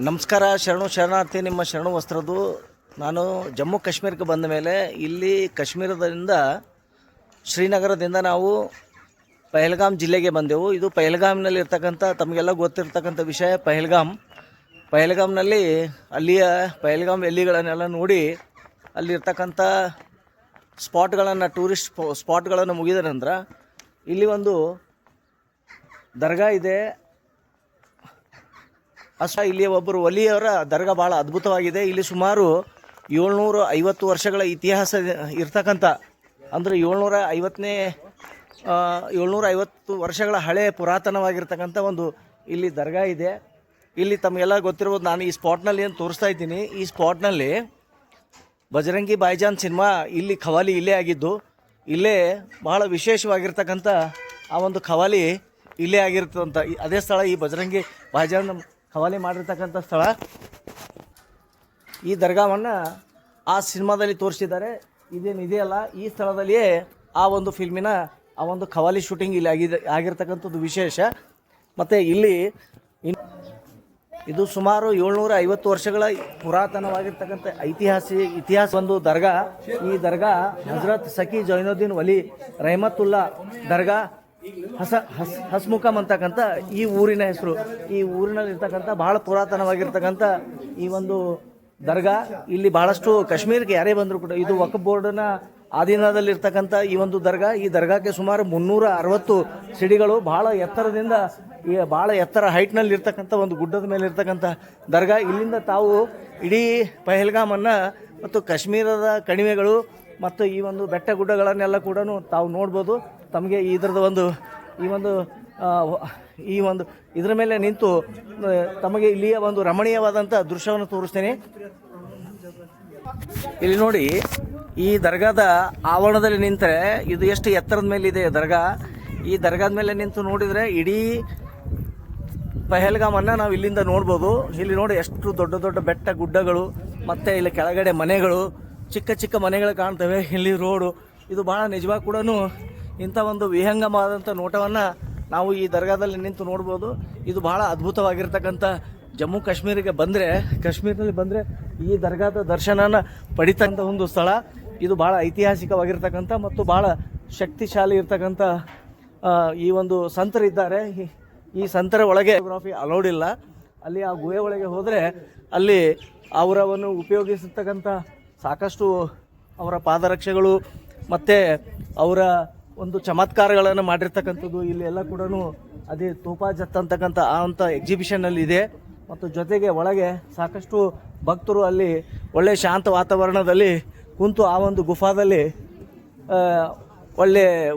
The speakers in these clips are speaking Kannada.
ನಮಸ್ಕಾರ. ಶರಣಾರ್ಥಿ ನಿಮ್ಮ ಶರಣು ವಸ್ತ್ರದ್ದು. ನಾನು ಜಮ್ಮು ಕಾಶ್ಮೀರಕ್ಕೆ ಬಂದ ಮೇಲೆ ಇಲ್ಲಿ ಕಾಶ್ಮೀರದಿಂದ ಶ್ರೀನಗರದಿಂದ ನಾವು ಪಹಲ್ಗಾಮ್ ಜಿಲ್ಲೆಗೆ ಬಂದೆವು. ಇದು ಪಹಲ್ಗಾಮ್ನಲ್ಲಿ ಇರ್ತಕ್ಕಂಥ ತಮಗೆಲ್ಲ ಗೊತ್ತಿರ್ತಕ್ಕಂಥ ವಿಷಯ. ಪಹಲ್ಗಾಮ್ನಲ್ಲಿ ಅಲ್ಲಿಯ ಪಹಲ್ಗಾಮ್ ಎಲ್ಲಿಗಳನ್ನೆಲ್ಲ ನೋಡಿ ಅಲ್ಲಿರ್ತಕ್ಕಂಥ ಸ್ಪಾಟ್ಗಳನ್ನು ಟೂರಿಸ್ಟ್ ಸ್ಪಾಟ್ಗಳನ್ನು ಮುಗಿದ ನಂತರ ಇಲ್ಲಿ ಒಂದು ದರ್ಗಾ ಇದೆ. ಇಲ್ಲಿ ಒಬ್ಬರು ವಲಿಯವರ ದರ್ಗಾ ಭಾಳ ಅದ್ಭುತವಾಗಿದೆ. ಇಲ್ಲಿ ಸುಮಾರು 750 ವರ್ಷಗಳ ಇತಿಹಾಸ ಇರ್ತಕ್ಕಂಥ, ಅಂದರೆ 750 ವರ್ಷಗಳ ಹಳೆ ಪುರಾತನವಾಗಿರ್ತಕ್ಕಂಥ ಒಂದು ಇಲ್ಲಿ ದರ್ಗಾ ಇದೆ. ಇಲ್ಲಿ ತಮಗೆಲ್ಲ ಗೊತ್ತಿರ್ಬೋದು. ನಾನು ಈ ಸ್ಪಾಟ್ನಲ್ಲಿ ಏನು ತೋರಿಸ್ತಾ ಇದ್ದೀನಿ, ಈ ಸ್ಪಾಟ್ನಲ್ಲಿ ಬಜರಂಗಿ ಭಾಯ್ಜಾನ್ ಸಿನಿಮಾ ಇಲ್ಲಿ ಖವಾಲಿ ಇಲ್ಲೇ ಆಗಿದ್ದು. ಇಲ್ಲೇ ಬಹಳ ವಿಶೇಷವಾಗಿರ್ತಕ್ಕಂಥ ಆ ಒಂದು ಖವಾಲಿ ಇಲ್ಲೇ ಆಗಿರ್ತದಂಥ ಅದೇ ಸ್ಥಳ. ಈ ಬಜರಂಗಿ ಭಾಯ್ಜಾನ್ ಖವಾಲಿ ಮಾಡಿರ್ತಕ್ಕಂಥ ಸ್ಥಳ. ಈ ದರ್ಗಾವನ್ನು ಆ ಸಿನಿಮಾದಲ್ಲಿ ತೋರಿಸಿದ್ದಾರೆ. ಇದೇನಿದೆಯಲ್ಲ, ಈ ಸ್ಥಳದಲ್ಲಿಯೇ ಆ ಒಂದು ಫಿಲ್ಮಿನ ಆ ಒಂದು ಖವಾಲಿ ಶೂಟಿಂಗ್ ಇಲ್ಲಿ ಆಗಿರ್ತಕ್ಕಂಥದ್ದು ವಿಶೇಷ. ಮತ್ತು ಇಲ್ಲಿ ಇದು ಸುಮಾರು 750 ವರ್ಷಗಳ ಪುರಾತನವಾಗಿರ್ತಕ್ಕಂಥ ಇತಿಹಾಸ ಒಂದು ದರ್ಗಾ. ಈ ದರ್ಗಾ ಹಜರತ್ ಸಖಿ ಜೈನುದ್ದೀನ್ ವಲಿ ರಹಮತುಲ್ಲಾ ದರ್ಗಾ ಹಸ್ಮುಖಮ್ ಅಂತಕ್ಕಂಥ ಈ ಊರಿನ ಹೆಸರು. ಈ ಊರಿನಲ್ಲಿ ಇರ್ತಕ್ಕಂಥ ಬಹಳ ಪುರಾತನವಾಗಿರ್ತಕ್ಕಂಥ ಈ ಒಂದು ದರ್ಗಾ. ಇಲ್ಲಿ ಬಹಳಷ್ಟು ಕಾಶ್ಮೀರಕ್ಕೆ ಯಾರೇ ಬಂದರೂ ಕೂಡ ಇದು ವಕ್ಫ್ ಬೋರ್ಡ್ನ ಅಧೀನದಲ್ಲಿರ್ತಕ್ಕಂಥ ಈ ಒಂದು ದರ್ಗಾ. ಈ ದರ್ಗಾಕ್ಕೆ ಸುಮಾರು 360 ಸಿಡಿಗಳು, ಭಾಳ ಎತ್ತರ ಹೈಟ್ನಲ್ಲಿ ಇರ್ತಕ್ಕಂಥ ಒಂದು ಗುಡ್ಡದ ಮೇಲೆ ಇರ್ತಕ್ಕಂಥ ದರ್ಗಾ. ಇಲ್ಲಿಂದ ತಾವು ಇಡೀ ಪಹಲ್ಗಾಮನ್ನು ಮತ್ತು ಕಾಶ್ಮೀರದ ಕಣಿವೆಗಳು ಮತ್ತು ಈ ಒಂದು ಬೆಟ್ಟ ಗುಡ್ಡಗಳನ್ನೆಲ್ಲ ಕೂಡ ತಾವು ನೋಡ್ಬೋದು. ತಮಗೆ ಇದರ ಮೇಲೆ ನಿಂತು ತಮಗೆ ಇಲ್ಲಿಯ ಒಂದು ರಮಣೀಯವಾದಂಥ ದೃಶ್ಯವನ್ನು ತೋರಿಸ್ತೇನೆ. ಇಲ್ಲಿ ನೋಡಿ, ಈ ದರ್ಗಾದ ಆವರಣದಲ್ಲಿ ನಿಂತರೆ ಇದು ಎಷ್ಟು ಎತ್ತರದ ಮೇಲಿದೆ ದರ್ಗಾ. ಈ ದರ್ಗಾದ ಮೇಲೆ ನಿಂತು ನೋಡಿದರೆ ಇಡೀ ಪಹಲ್ಗಾಮನ್ನು ನಾವು ಇಲ್ಲಿಂದ ನೋಡ್ಬೋದು. ಇಲ್ಲಿ ನೋಡಿ ಎಷ್ಟು ದೊಡ್ಡ ದೊಡ್ಡ ಬೆಟ್ಟ ಗುಡ್ಡಗಳು, ಮತ್ತು ಇಲ್ಲಿ ಕೆಳಗಡೆ ಮನೆಗಳು, ಚಿಕ್ಕ ಚಿಕ್ಕ ಮನೆಗಳು ಕಾಣ್ತವೆ. ಇಲ್ಲಿ ರೋಡು. ಇದು ಭಾಳ ನಿಜವಾಗಿ ಕೂಡ ಇಂಥ ಒಂದು ವಿಹಂಗಮವಾದಂಥ ನೋಟವನ್ನು ನಾವು ಈ ದರ್ಗಾದಲ್ಲಿ ನಿಂತು ನೋಡ್ಬೋದು. ಇದು ಭಾಳ ಅದ್ಭುತವಾಗಿರ್ತಕ್ಕಂಥ ಜಮ್ಮು ಕಾಶ್ಮೀರದಲ್ಲಿ ಬಂದರೆ ಈ ದರ್ಗಾದ ದರ್ಶನನ ಪಡಿತಕ್ಕಂಥ ಒಂದು ಸ್ಥಳ. ಇದು ಭಾಳ ಐತಿಹಾಸಿಕವಾಗಿರ್ತಕ್ಕಂಥ ಮತ್ತು ಭಾಳ ಶಕ್ತಿಶಾಲಿ ಇರ್ತಕ್ಕಂಥ ಈ ಒಂದು ಸಂತರಿದ್ದಾರೆ. ಈ ಸಂತರ ಒಳಗೆ ಫೋಟೋಗ್ರಫಿ ಅಲೌಡ್ ಇಲ್ಲ. ಅಲ್ಲಿ ಆ ಗುಹೆ ಒಳಗೆ ಹೋದರೆ ಅಲ್ಲಿ ಅವರವನ್ನು ಉಪಯೋಗಿಸಿರ್ತಕ್ಕಂಥ ಸಾಕಷ್ಟು ಅವರ ಪಾದರಕ್ಷೆಗಳು ಮತ್ತು ಅವರ ಒಂದು ಚಮತ್ಕಾರಗಳನ್ನು ಮಾಡಿರ್ತಕ್ಕಂಥದ್ದು ಇಲ್ಲಿ ಎಲ್ಲ ಕೂಡ ಅದೇ ತೋಪಾಜತ್ ಅಂತಕ್ಕಂಥ ಎಕ್ಸಿಬಿಷನ್ನಲ್ಲಿ ಇದೆ. ಮತ್ತು ಜೊತೆಗೆ ಒಳಗೆ ಸಾಕಷ್ಟು ಭಕ್ತರು ಅಲ್ಲಿ ಒಳ್ಳೆಯ ಶಾಂತ ವಾತಾವರಣದಲ್ಲಿ ಕುಂತು ಆ ಒಂದು ಗುಫಾದಲ್ಲಿ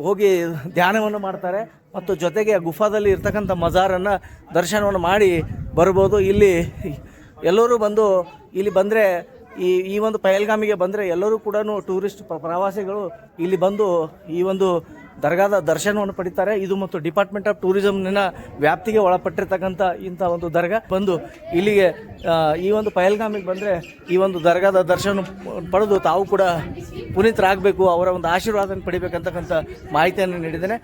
ಹೋಗಿ ಧ್ಯಾನವನ್ನು ಮಾಡ್ತಾರೆ. ಮತ್ತು ಜೊತೆಗೆ ಗುಫಾದಲ್ಲಿ ಇರ್ತಕ್ಕಂಥ ಮಜಾರನ್ನು ದರ್ಶನವನ್ನು ಮಾಡಿ ಬರ್ಬೋದು. ಇಲ್ಲಿ ಎಲ್ಲರೂ ಬಂದು ಇಲ್ಲಿ ಬಂದರೆ ಈ ಒಂದು ಪಹಲ್ಗಾಮಿಗೆ ಬಂದರೆ ಎಲ್ಲರೂ ಕೂಡ ಟೂರಿಸ್ಟ್ ಪ್ರವಾಸಿಗಳು ಇಲ್ಲಿ ಬಂದು ಈ ಒಂದು ದರ್ಗಾದ ದರ್ಶನವನ್ನು ಪಡಿತಾರೆ. ಇದು ಮತ್ತು ಡಿಪಾರ್ಟ್ಮೆಂಟ್ ಆಫ್ ಟೂರಿಸಮ್ನ ವ್ಯಾಪ್ತಿಗೆ ಒಳಪಟ್ಟಿರ್ತಕ್ಕಂಥ ಇಂಥ ಒಂದು ದರ್ಗಾ. ಬಂದು ಇಲ್ಲಿಗೆ ಈ ಒಂದು ಪಹಲ್ಗಾಮಿಗೆ ಬಂದರೆ ಈ ಒಂದು ದರ್ಗಾದ ದರ್ಶನ ಪಡೆದು ತಾವು ಕೂಡ ಪುನೀತರಾಗಬೇಕು, ಅವರ ಒಂದು ಆಶೀರ್ವಾದನ ಪಡಿಬೇಕಂತಕ್ಕಂಥ ಮಾಹಿತಿಯನ್ನು ನೀಡಿದ್ದೇನೆ.